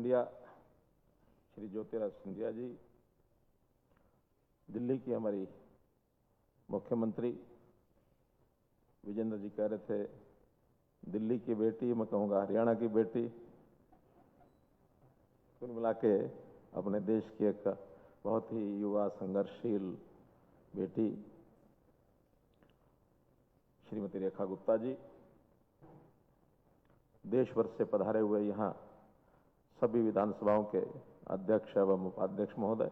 India Shri Jyotiraditya Scindia ji, Delhi की हमारी मुख्यमंत्री विजेंद्र जी कह रहे थे दिल्ली की बेटी, मैं कहूँगा हरियाणा की बेटी, कुल मिला के अपने देश की एक बहुत ही युवा संघर्षशील बेटी श्रीमती रेखा गुप्ता जी, देश भर से पधारे हुए यहाँ सभी विधानसभाओं के अध्यक्ष एवं उपाध्यक्ष महोदय,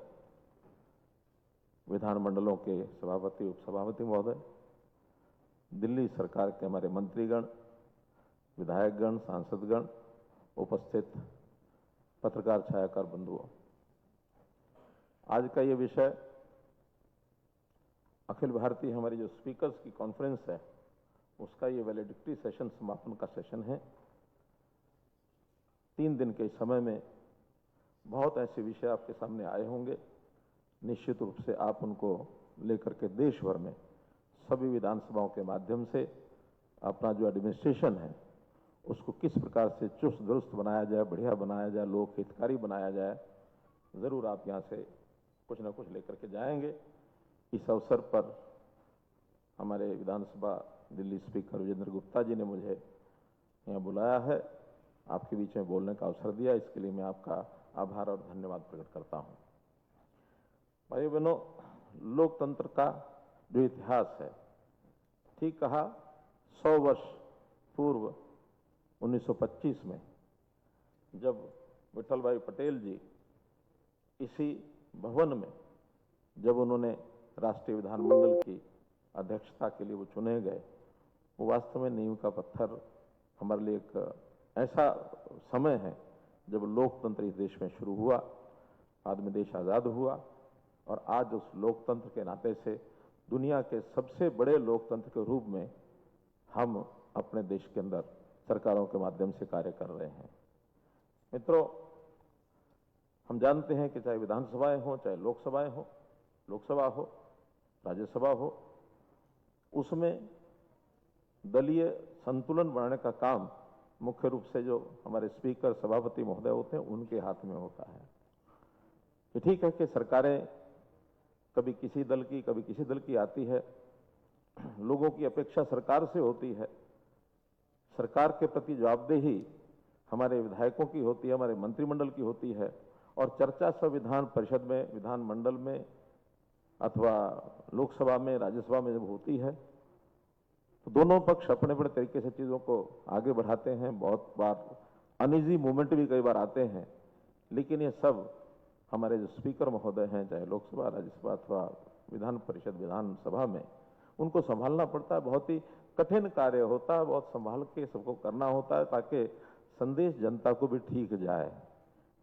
विधानमंडलों के सभापति उपसभापति महोदय, दिल्ली सरकार के हमारे मंत्रीगण, विधायकगण, सांसदगण, उपस्थित पत्रकार छायाकार बंधुओं, आज का ये विषय अखिल भारतीय हमारी जो स्पीकर्स की कॉन्फ्रेंस है उसका ये वैलिडिटी सेशन, समापन का सेशन है। 3 दिन के समय में बहुत ऐसे विषय आपके सामने आए होंगे। निश्चित रूप से आप उनको लेकर के देश भर में सभी विधानसभाओं के माध्यम से अपना जो एडमिनिस्ट्रेशन है उसको किस प्रकार से चुस्त दुरुस्त बनाया जाए, बढ़िया बनाया जाए, लोक हितकारी बनाया जाए, जरूर आप यहाँ से कुछ ना कुछ लेकर के जाएंगे। इस अवसर पर हमारे विधानसभा दिल्ली स्पीकर विजेंद्र गुप्ता जी ने मुझे यहाँ बुलाया है, आपके बीच में बोलने का अवसर दिया, इसके लिए मैं आपका आभार और धन्यवाद प्रकट करता हूँ। भाई बहनों, लोकतंत्र का जो इतिहास है, ठीक कहा, 100 वर्ष पूर्व 1925 में जब विठल भाई पटेल जी इसी भवन में जब उन्होंने राष्ट्रीय विधानमंडल की अध्यक्षता के लिए वो चुने गए, वो वास्तव में नींव का पत्थर हमारे लिए एक ऐसा समय है जब लोकतंत्र इस देश में शुरू हुआ, बाद में देश आज़ाद हुआ और आज उस लोकतंत्र के नाते से दुनिया के सबसे बड़े लोकतंत्र के रूप में हम अपने देश के अंदर सरकारों के माध्यम से कार्य कर रहे हैं। मित्रों, हम जानते हैं कि चाहे विधानसभाएं हो, चाहे लोकसभाएं हो, लोकसभा हो, राज्यसभा हो, उसमें दलीय संतुलन बनाने का काम मुख्य रूप से जो हमारे स्पीकर, सभापति महोदय होते हैं उनके हाथ में होता है। ये ठीक है कि सरकारें कभी किसी दल की, कभी किसी दल की आती है, लोगों की अपेक्षा सरकार से होती है, सरकार के प्रति जवाबदेही हमारे विधायकों की होती है, हमारे मंत्रिमंडल की होती है और चर्चा संविधान परिषद में, विधानमंडल में अथवा लोकसभा में, राज्यसभा में जब होती है तो दोनों पक्ष अपने अपने तरीके से चीज़ों को आगे बढ़ाते हैं। बहुत बार अनइजी मूवमेंट भी कई बार आते हैं, लेकिन ये सब हमारे जो स्पीकर महोदय हैं, चाहे लोकसभा, राज्यसभा अथवा विधान परिषद, विधानसभा में, उनको संभालना पड़ता है। बहुत ही कठिन कार्य होता है, बहुत संभाल के सबको करना होता है ताकि संदेश जनता को भी ठीक जाए।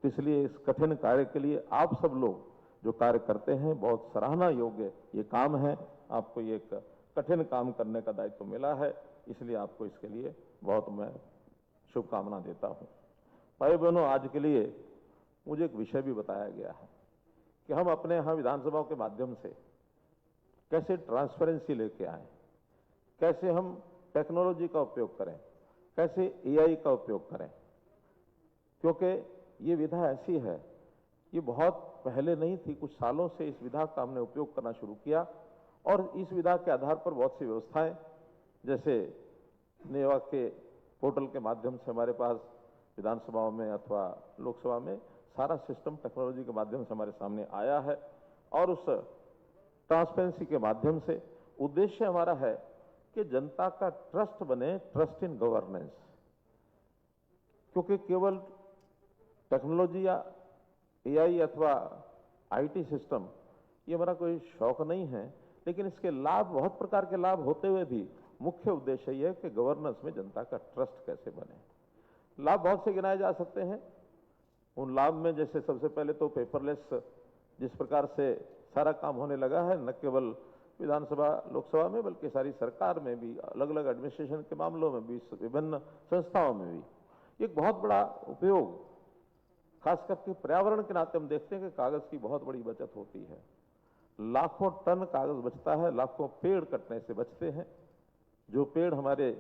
तो इसलिए इस कठिन कार्य के लिए आप सब लोग जो कार्य करते हैं, बहुत सराहना योग्य ये काम है। आपको ये एक कठिन काम करने का दायित्व मिला है, इसलिए आपको इसके लिए बहुत मैं शुभकामना देता हूँ। भाई बहनों, आज के लिए मुझे एक विषय भी बताया गया है कि हम अपने यहाँ विधानसभाओं के माध्यम से कैसे ट्रांसपेरेंसी लेके आए, कैसे हम टेक्नोलॉजी का उपयोग करें, कैसे एआई का उपयोग करें, क्योंकि ये विधा ऐसी है, ये बहुत पहले नहीं थी, कुछ सालों से इस विधा का हमने उपयोग करना शुरू किया और इस विधा के आधार पर बहुत सी व्यवस्थाएं, जैसे नेवा के पोर्टल के माध्यम से हमारे पास विधानसभाओं में अथवा लोकसभा में सारा सिस्टम टेक्नोलॉजी के माध्यम से हमारे सामने आया है और उस ट्रांसपेरेंसी के माध्यम से उद्देश्य हमारा है कि जनता का ट्रस्ट बने, ट्रस्ट इन गवर्नेंस। क्योंकि केवल टेक्नोलॉजी या एआई अथवा आईटी सिस्टम ये हमारा कोई शौक नहीं है, लेकिन इसके लाभ, बहुत प्रकार के लाभ होते हुए भी मुख्य उद्देश्य यह है कि गवर्नेंस में जनता का ट्रस्ट कैसे बने। लाभ बहुत से गिनाए जा सकते हैं। उन लाभ में जैसे सबसे पहले तो पेपरलेस जिस प्रकार से सारा काम होने लगा है, न केवल विधानसभा लोकसभा में बल्कि सारी सरकार में भी, अलग अलग एडमिनिस्ट्रेशन के मामलों में भी, विभिन्न संस्थाओं में भी एक बहुत बड़ा उपयोग, खास करके पर्यावरण के नाते हम देखते हैं कि कागज की बहुत बड़ी बचत होती है। लाखों टन कागज बचता है, लाखों पेड़ कटने से बचते हैं। जो पेड़ हमारे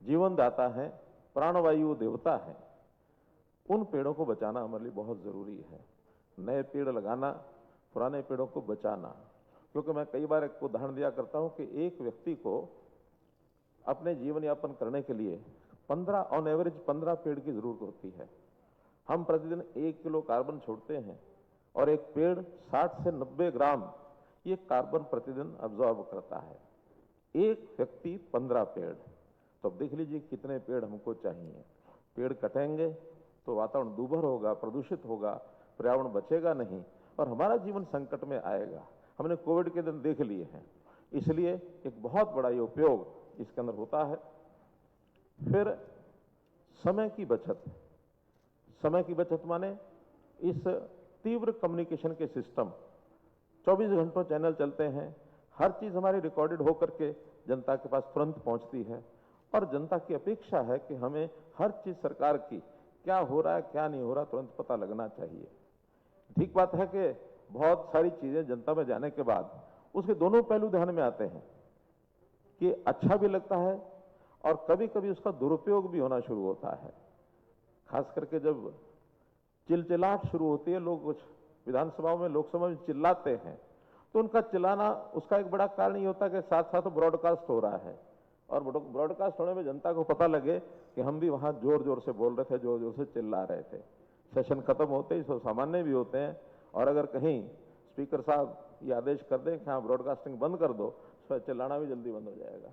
जीवनदाता हैं, प्राणवायु देवता हैं, उन पेड़ों को बचाना हमारे लिए बहुत ज़रूरी है। नए पेड़ लगाना, पुराने पेड़ों को बचाना। क्योंकि मैं कई बार एक उदाहरण दिया करता हूं कि एक व्यक्ति को अपने जीवन यापन करने के लिए 15 ऑन एवरेज 15 पेड़ की जरूरत होती है। हम प्रतिदिन 1 किलो कार्बन छोड़ते हैं और एक पेड़ 60 से 90 ग्राम ये कार्बन प्रतिदिन अब्जॉर्ब करता है। एक व्यक्ति 15 पेड़, तो अब देख लीजिए कितने पेड़ हमको चाहिए। पेड़ कटेंगे तो वातावरण दूभर होगा, प्रदूषित होगा, पर्यावरण बचेगा नहीं और हमारा जीवन संकट में आएगा। हमने कोविड के दिन देख लिए हैं। इसलिए एक बहुत बड़ा ये उपयोग इसके अंदर होता है। फिर समय की बचत। समय की बचत माने इस तीव्र कम्युनिकेशन के सिस्टम, 24 घंटों चैनल चलते हैं, हर चीज हमारी रिकॉर्डेड होकर के जनता के पास तुरंत पहुंचती है और जनता की अपेक्षा है कि हमें हर चीज सरकार की क्या हो रहा है क्या नहीं हो रहा तुरंत पता लगना चाहिए। ठीक बात है कि बहुत सारी चीजें जनता में जाने के बाद उसके दोनों पहलू ध्यान में आते हैं कि अच्छा भी लगता है और कभी कभी उसका दुरुपयोग भी होना शुरू होता है। खास करके जब चिलचिलाहट शुरू होती है, लोग कुछ विधानसभाओं में, लोकसभा में चिल्लाते हैं, तो उनका चिल्लाना, उसका एक बड़ा कारण ये होता है कि साथ साथ ब्रॉडकास्ट हो रहा है और ब्रॉडकास्ट होने में जनता को पता लगे कि हम भी वहां जोर जोर से बोल रहे थे, जोर जोर से चिल्ला रहे थे। सेशन खत्म होते ही सब सामान्य भी होते हैं और अगर कहीं स्पीकर साहब ये आदेश कर दें कि हाँ ब्रॉडकास्टिंग बंद कर दो, तो चिल्लाना भी जल्दी बंद हो जाएगा।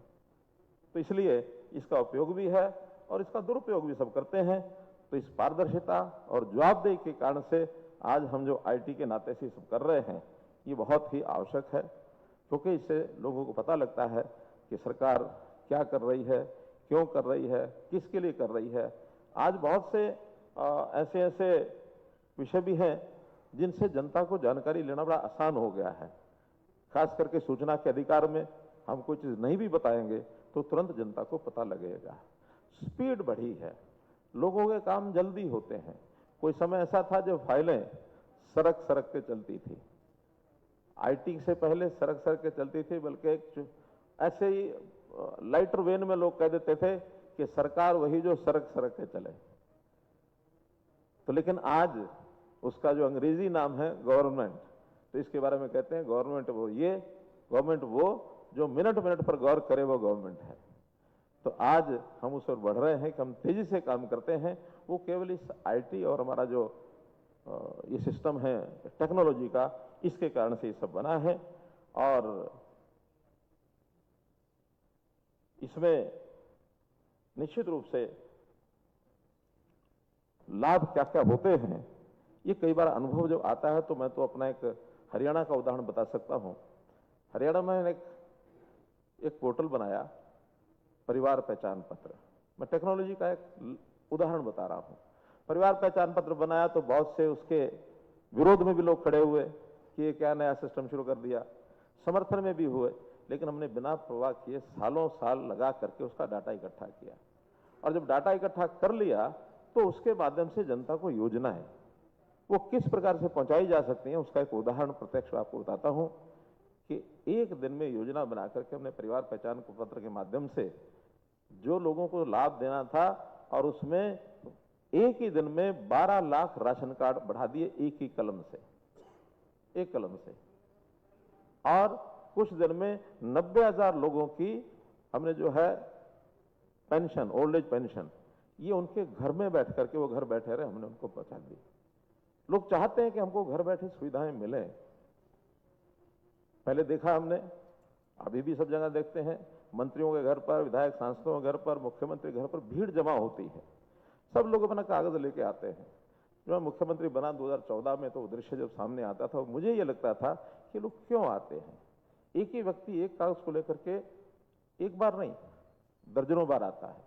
तो इसलिए इसका उपयोग भी है और इसका दुरुपयोग भी सब करते हैं। तो इस पारदर्शिता और जवाबदेही के कारण से आज हम जो आईटी के नाते से सब कर रहे हैं, ये बहुत ही आवश्यक है, क्योंकि इससे लोगों को पता लगता है कि सरकार क्या कर रही है, क्यों कर रही है, किसके लिए कर रही है। आज बहुत से ऐसे ऐसे विषय भी हैं जिनसे जनता को जानकारी लेना बड़ा आसान हो गया है। खास करके सूचना के अधिकार में हम कोई चीज नहीं भी बताएंगे तो तुरंत जनता को पता लगेगा। स्पीड बढ़ी है, लोगों के काम जल्दी होते हैं। कोई समय ऐसा था जब फाइलें सरक सरक के चलती थी। आईटी से पहले सरक सरक के चलती थी, बल्कि एक ऐसे ही लाइटर वेन में लोग कह देते थे कि सरकार वही जो सरक सरक के चले। तो लेकिन आज उसका जो अंग्रेजी नाम है गवर्नमेंट, तो इसके बारे में कहते हैं गवर्नमेंट वो ये, गवर्नमेंट वो जो मिनट मिनट पर गौर करे वो गवर्नमेंट है। तो आज हम उस पर बढ़ रहे हैं कि हम तेजी से काम करते हैं। वो केवल इस आईटी और हमारा जो ये सिस्टम है टेक्नोलॉजी का, इसके कारण से ये सब बना है। और इसमें निश्चित रूप से लाभ क्या क्या होते हैं, ये कई बार अनुभव जब आता है तो मैं तो अपना एक हरियाणा का उदाहरण बता सकता हूं। हरियाणा में एक पोर्टल बनाया, परिवार पहचान पत्र। मैं टेक्नोलॉजी का एक उदाहरण बता रहा हूं। परिवार पहचान पत्र बनाया तो बहुत से उसके विरोध में भी लोग खड़े हुए कि ये क्या नया सिस्टम शुरू कर दिया, समर्थन में भी हुए, लेकिन हमने बिना परवाह किए सालों साल लगा करके उसका डाटा इकट्ठा किया। और जब डाटा इकट्ठा कर लिया तो उसके माध्यम से जनता को योजनाएं वो किस प्रकार से पहुंचाई जा सकती हैं, उसका एक उदाहरण प्रत्यक्ष आपको बताता हूं कि एक दिन में योजना बना करके हमने परिवार पहचान पत्र के माध्यम से जो लोगों को लाभ देना था, और उसमें एक ही दिन में 12 लाख राशन कार्ड बढ़ा दिए, एक ही कलम से, एक कलम से। और कुछ दिन में 90,000 लोगों की हमने जो है पेंशन, ओल्ड एज पेंशन, ये उनके घर में बैठ करके, वो घर बैठे रहे, हमने उनको पहुंचा दी। लोग चाहते हैं कि हमको घर बैठे सुविधाएं मिले। पहले देखा हमने, अभी भी सब जगह देखते हैं, मंत्रियों के घर पर, विधायक सांसदों के घर पर, मुख्यमंत्री के घर पर भीड़ जमा होती है। सब लोग अपना कागज लेके आते हैं। जब मैं मुख्यमंत्री बना 2014 में, तो वो दृश्य जब सामने आता था, मुझे ये लगता था कि लोग क्यों आते हैं। एक ही व्यक्ति एक कागज को लेकर के एक बार नहीं, दर्जनों बार आता है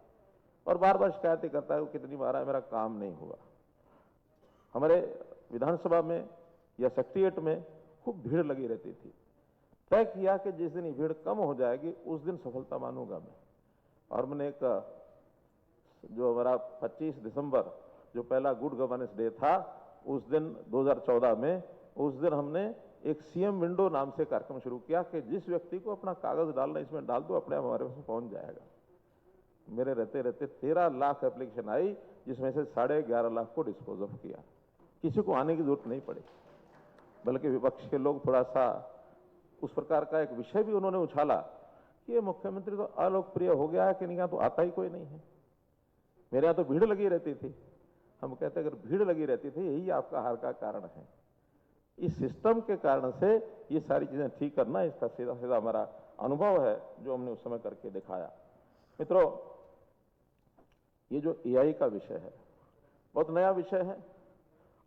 और बार बार शिकायतें करता है कि कितनी बार है, मेरा काम नहीं हुआ। हमारे विधानसभा में या सेक्रेटेरिएट में खूब भीड़ लगी रहती थी। तय किया कि जिस दिन भीड़ कम हो जाएगी उस दिन सफलता मानूंगा मैं। और मैंने एक जो हमारा 25 दिसंबर जो पहला गुड गवर्नेंस डे था, उस दिन 2014 में, उस दिन हमने एक सीएम विंडो नाम से कार्यक्रम शुरू किया कि जिस व्यक्ति को अपना कागज डालना इसमें डाल दो, अपने हमारे पास पहुंच जाएगा। मेरे रहते रहते 13 लाख एप्लीकेशन आई, जिसमें से 11.5 लाख को डिस्पोज ऑफ किया। किसी को आने की जरूरत नहीं पड़ी, बल्कि विपक्ष के लोग थोड़ा सा उस प्रकार का एक विषय भी उन्होंने उछाला कि ये मुख्यमंत्री तो अलोकप्रिय हो गया है कि नहीं, यहाँ तो आता ही कोई नहीं है। मेरे यहाँ तो भीड़ लगी रहती थी। हम कहते अगर भीड़ लगी रहती थी यही आपका हार का कारण है। इस सिस्टम के कारण से ये सारी चीजें ठीक करना, इसका सीधा सीधा हमारा अनुभव है जो हमने उस समय करके दिखाया। मित्रों, ये जो एआई का विषय है बहुत नया विषय है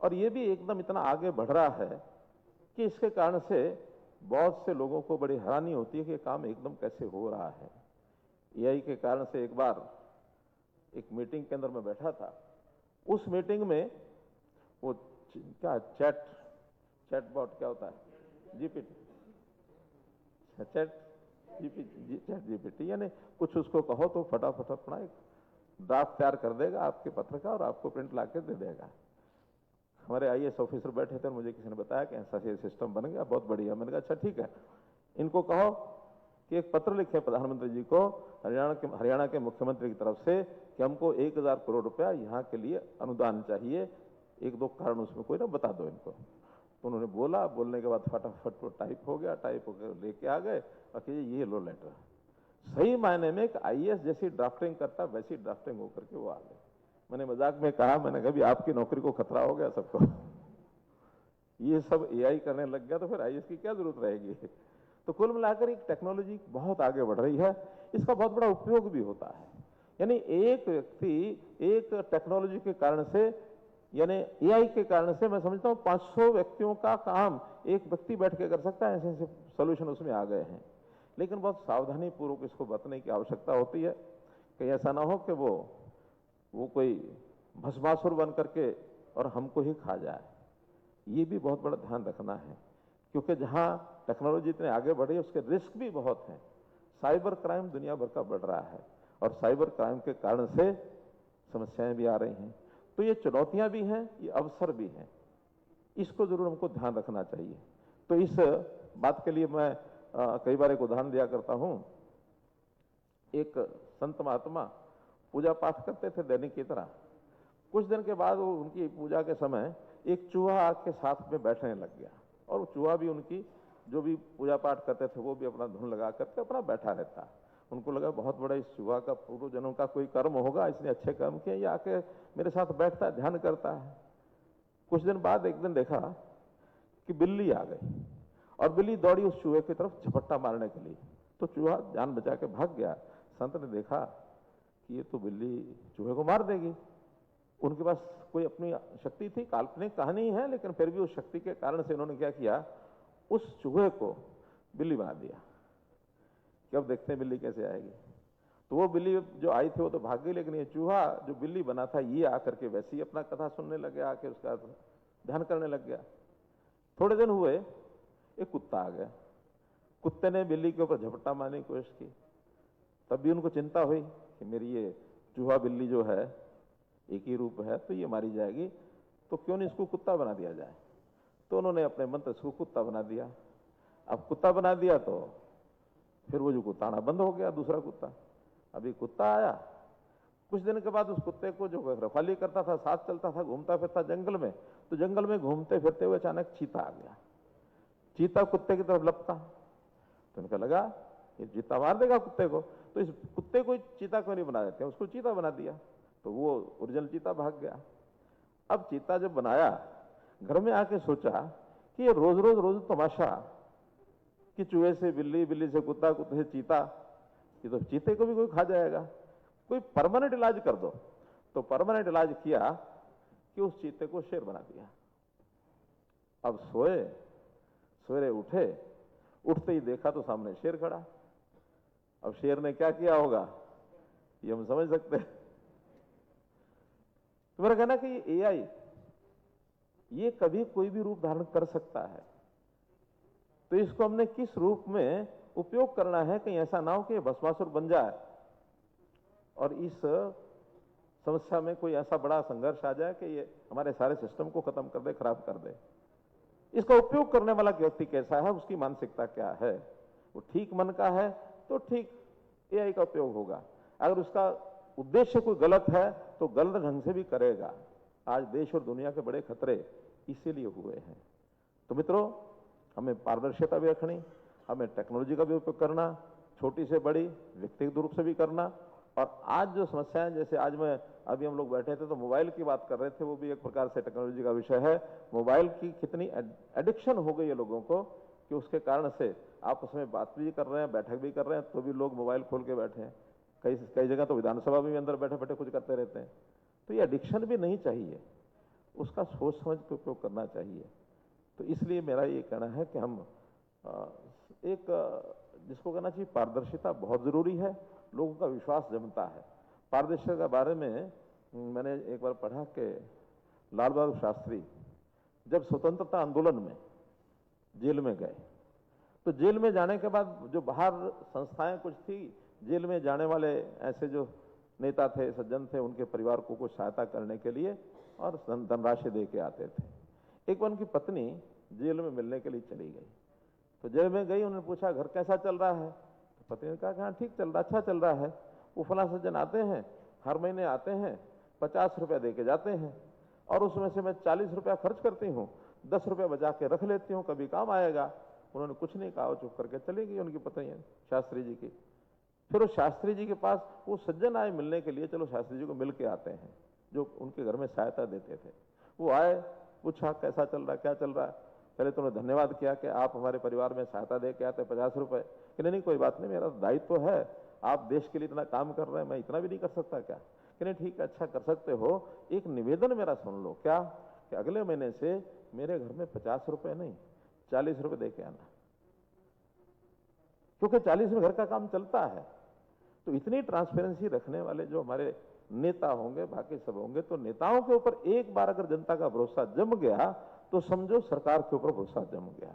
और ये भी एकदम इतना आगे बढ़ रहा है कि इसके कारण से बहुत से लोगों को बड़ी हैरानी होती है कि काम एकदम कैसे हो रहा है। एआई के कारण से एक बार एक मीटिंग के अंदर मैं बैठा था, उस मीटिंग में वो क्या चैटबॉट क्या होता है, चैट जीपीटी, यानी कुछ उसको कहो तो फटाफट अपना एक ड्राफ्ट तैयार कर देगा आपके पत्र का और आपको प्रिंट ला के दे देगा। हमारे आईएएस ऑफिसर बैठे थे, मुझे किसी ने बताया कि ऐसा ये सिस्टम बन गया, बहुत बढ़िया। मैंने कहा अच्छा ठीक है, इनको कहो कि एक पत्र लिखे प्रधानमंत्री जी को हरियाणा के मुख्यमंत्री की तरफ से कि हमको 1000 करोड़ रुपया यहाँ के लिए अनुदान चाहिए, 1-2 कारण उसमें कोई ना बता दो इनको। तो उन्होंने बोला, बोलने के बाद फटाफट वो टाइप हो गया, टाइप होकर लेके आ गए और कहिए ये लो लेटर। सही मायने में एक आईएएस जैसी ड्राफ्टिंग करता वैसी ड्राफ्टिंग होकर के वो आ गए। मैंने मजाक में कहा, मैंने कहा भी आपकी नौकरी को खतरा हो गया सबको। ये सब एआई करने लग गया तो फिर आईएएस की क्या जरूरत रहेगी। तो कुल मिलाकर एक टेक्नोलॉजी बहुत आगे बढ़ रही है, इसका बहुत बड़ा उपयोग भी होता है। यानी एक व्यक्ति एक टेक्नोलॉजी के कारण से, यानी एआई के कारण से मैं समझता हूं 500 व्यक्तियों का काम एक व्यक्ति बैठ के कर सकता है। ऐसे ऐसे सोल्यूशन उसमें आ गए हैं, लेकिन बहुत सावधानी पूर्वक इसको बरतने की आवश्यकता होती है। कहीं ऐसा ना हो कि वो कोई भस्मासुर बन करके और हमको ही खा जाए। ये भी बहुत बड़ा ध्यान रखना है, क्योंकि जहां टेक्नोलॉजी इतने आगे बढ़ी है उसके रिस्क भी बहुत हैं। साइबर क्राइम दुनिया भर का बढ़ रहा है और साइबर क्राइम के कारण से समस्याएं भी आ रही हैं। तो ये चुनौतियां भी हैं, ये अवसर भी हैं, इसको जरूर हमको ध्यान रखना चाहिए। तो इस बात के लिए मैं कई बार एक उदाहरण दिया करता हूं। एक संत महात्मा पूजा पाठ करते थे दैनिक की तरह। कुछ दिन के बाद वो उनकी पूजा के समय एक चूहा आके साथ में बैठने लग गया और वो चूहा भी उनकी जो भी पूजा पाठ करते थे वो भी अपना धुन लगा करके अपना बैठा रहता। उनको लगा बहुत बड़ा इस चूहा का पूर्व जन्म का कोई कर्म होगा, इसने अच्छे कर्म किए, ये आके मेरे साथ बैठता है, ध्यान करता है। कुछ दिन बाद एक दिन देखा कि बिल्ली आ गई और बिल्ली दौड़ी उस चूहे की तरफ झपट्टा मारने के लिए। तो चूहा जान बचा के भाग गया। संत ने देखा कि ये तो बिल्ली चूहे को मार देगी। उनके पास कोई अपनी शक्ति थी, काल्पनिक कहानी है, लेकिन फिर भी उस शक्ति के कारण से उन्होंने क्या किया, उस चूहे को बिल्ली बना दिया कि अब देखते हैं बिल्ली कैसे आएगी। तो वो बिल्ली जो आई थी वो तो भाग गई, लेकिन ये चूहा जो बिल्ली बना था ये आकर के वैसे ही अपना कथा सुनने लग गया, आके उसका ध्यान करने लग गया। थोड़े दिन हुए एक कुत्ता आ गया। कुत्ते ने बिल्ली के ऊपर झपट्टा मारने की कोशिश की। तब भी उनको चिंता हुई कि मेरी ये चूहा बिल्ली जो है एक ही रूप है, तो ये मारी जाएगी, तो क्यों नहीं इसको कुत्ता बना दिया जाए। तो उन्होंने अपने मंत्र से कुत्ता बना दिया। अब कुत्ता बना दिया तो फिर वो जो कुत्ता आना बंद हो गया, दूसरा कुत्ता। अभी कुत्ता आया, कुछ दिन के बाद उस कुत्ते को जो रखवाली करता था, साथ चलता था, घूमता फिरता जंगल में, तो जंगल में घूमते फिरते हुए अचानक चीता आ गया। चीता कुत्ते की तरफ लपका, तो उनका लगा ये चीता मार देगा कुत्ते को, तो इस कुत्ते को चीता क्यों नहीं बना देते, उसको चीता बना दिया। तो वो ओरिजिनल चीता भाग गया। अब चीता जब बनाया, घर में आके सोचा कि ये रोज तमाशा कि चूहे से बिल्ली, बिल्ली से कुत्ता, कुत्ते से चीता, ये तो चीते को भी कोई खा जाएगा, कोई परमानेंट इलाज कर दो। तो परमानेंट इलाज किया कि उस चीते को शेर बना दिया। अब सोए, सवेरे उठे, उठते ही देखा तो सामने शेर खड़ा। अब शेर ने क्या किया होगा ये हम समझ सकते हैं। तो मेरा कहना कि ये एआई ये कभी कोई भी रूप धारण कर सकता है, तो इसको हमने किस रूप में उपयोग करना है, कहीं ऐसा ना हो कि भस्मासुर बन जाए और इस समस्या में कोई ऐसा बड़ा संघर्ष आ जाए कि ये हमारे सारे सिस्टम को खत्म कर दे, खराब कर दे। इसका उपयोग करने वाला व्यक्ति कैसा है, उसकी मानसिकता क्या है, वो ठीक मन का है तो ठीक एआई का उपयोग होगा। अगर उसका उद्देश्य कोई गलत है तो गलत ढंग से भी करेगा। आज देश और दुनिया के बड़े खतरे इसीलिए हुए हैं। तो मित्रों, हमें पारदर्शिता भी रखनी, हमें टेक्नोलॉजी का भी उपयोग करना, छोटी से बड़ी व्यक्तिगत रूप से भी करना। और आज जो समस्याएं, जैसे आज अभी हम लोग बैठे थे तो मोबाइल की बात कर रहे थे, वो भी एक प्रकार से टेक्नोलॉजी का विषय है। मोबाइल की कितनी एडिक्शन हो गई है लोगों को कि उसके कारण से आपस में बात भी कर रहे हैं, बैठक भी कर रहे हैं, तो भी लोग मोबाइल खोल के बैठे हैं। कई कई जगह तो विधानसभा में भी अंदर बैठे बैठे कुछ करते रहते हैं। तो ये एडिक्शन भी नहीं चाहिए, उसका सोच समझ के उपयोग करना चाहिए। तो इसलिए मेरा ये कहना है कि हम जिसको कहना चाहिए पारदर्शिता बहुत जरूरी है, लोगों का विश्वास जमता है। पारदर्शिता के बारे में मैंने एक बार पढ़ा कि लाल बहादुर शास्त्री जब स्वतंत्रता आंदोलन में जेल में गए, तो जेल में जाने के बाद जो बाहर संस्थाएं कुछ थी, जेल में जाने वाले ऐसे जो नेता थे, सज्जन थे, उनके परिवार को कुछ सहायता करने के लिए और धनराशि दे के आते थे। एक बार उनकी पत्नी जेल में मिलने के लिए चली गई, तो जेल में गई, उन्होंने पूछा घर कैसा चल रहा है। तो पत्नी ने कहा कि हाँ ठीक चल रहा, अच्छा चल रहा है। वो फला सज्जन आते हैं, हर महीने आते हैं, 50 रुपया दे के जाते हैं, और उसमें से मैं 40 रुपया खर्च करती हूँ, 10 रुपया बचा के रख लेती हूँ, कभी काम आएगा। उन्होंने कुछ नहीं कहा, चुप करके चली गई उनकी पत्नी शास्त्री जी की। फिर वो शास्त्री जी के पास वो सज्जन आए मिलने के लिए, चलो शास्त्री जी को मिल के आते हैं, जो उनके घर में सहायता देते थे। वो आए, पूछा कैसा चल रहा है, क्या चल रहा है। पहले तो उन्होंने धन्यवाद किया कि आप हमारे परिवार में सहायता दे के आते 50 रुपए। कि नहीं कोई बात नहीं, मेरा दायित्व तो है, आप देश के लिए इतना काम कर रहे हैं, मैं इतना भी नहीं कर सकता क्या। कि नहीं ठीक है, अच्छा कर सकते हो, एक निवेदन मेरा सुन लो। क्या? कि अगले महीने से मेरे घर में 50 रुपए नहीं 40 रुपए दे के आना, क्योंकि 40 में घर का काम चलता है। तो इतनी ट्रांसपेरेंसी रखने वाले जो हमारे नेता होंगे, बाकी सब होंगे, तो नेताओं के ऊपर एक बार अगर जनता का भरोसा जम गया तो समझो सरकार के ऊपर भरोसा जम गया।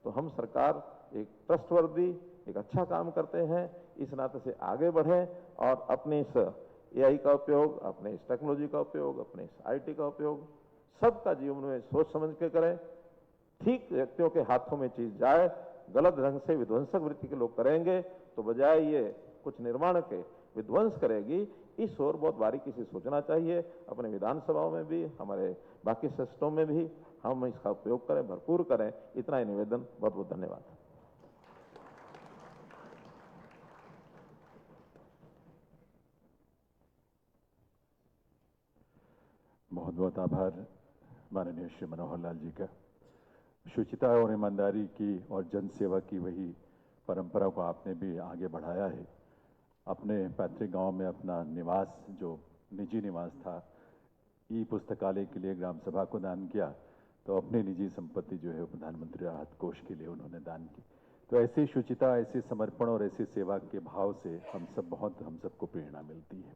तो हम सरकार एक ट्रस्टवर्दी, एक अच्छा काम करते हैं, इस नाते से आगे बढ़ें और अपने इस एआई का उपयोग, अपने इस टेक्नोलॉजी का उपयोग, अपने इस आईटी का उपयोग सबका जीवन में सोच समझ के करें। ठीक व्यक्तियों के हाथों में चीज जाए, गलत ढंग से विध्वंसक वृत्ति के लोग करेंगे तो बजाय ये कुछ निर्माण के विध्वंस करेगी। इस ओर बहुत बारीकी से सोचना चाहिए। अपने विधानसभाओं में भी, हमारे बाकी सिस्टम में भी हम इसका उपयोग करें, भरपूर करें। इतना ही निवेदन। बहुत बहुत धन्यवाद। बहुत बहुत आभार माननीय श्री मनोहर लाल जी का। शुचिता और ईमानदारी की और जन सेवा की वही परंपरा को आपने भी आगे बढ़ाया है। अपने पैतृक गांव में अपना निवास, जो निजी निवास था, ई पुस्तकालय के लिए ग्राम सभा को दान किया, तो अपनी निजी संपत्ति जो है प्रधानमंत्री राहत कोष के लिए उन्होंने दान की। तो ऐसी शुचिता, ऐसे समर्पण और ऐसी सेवा के भाव से हम सबको प्रेरणा मिलती है।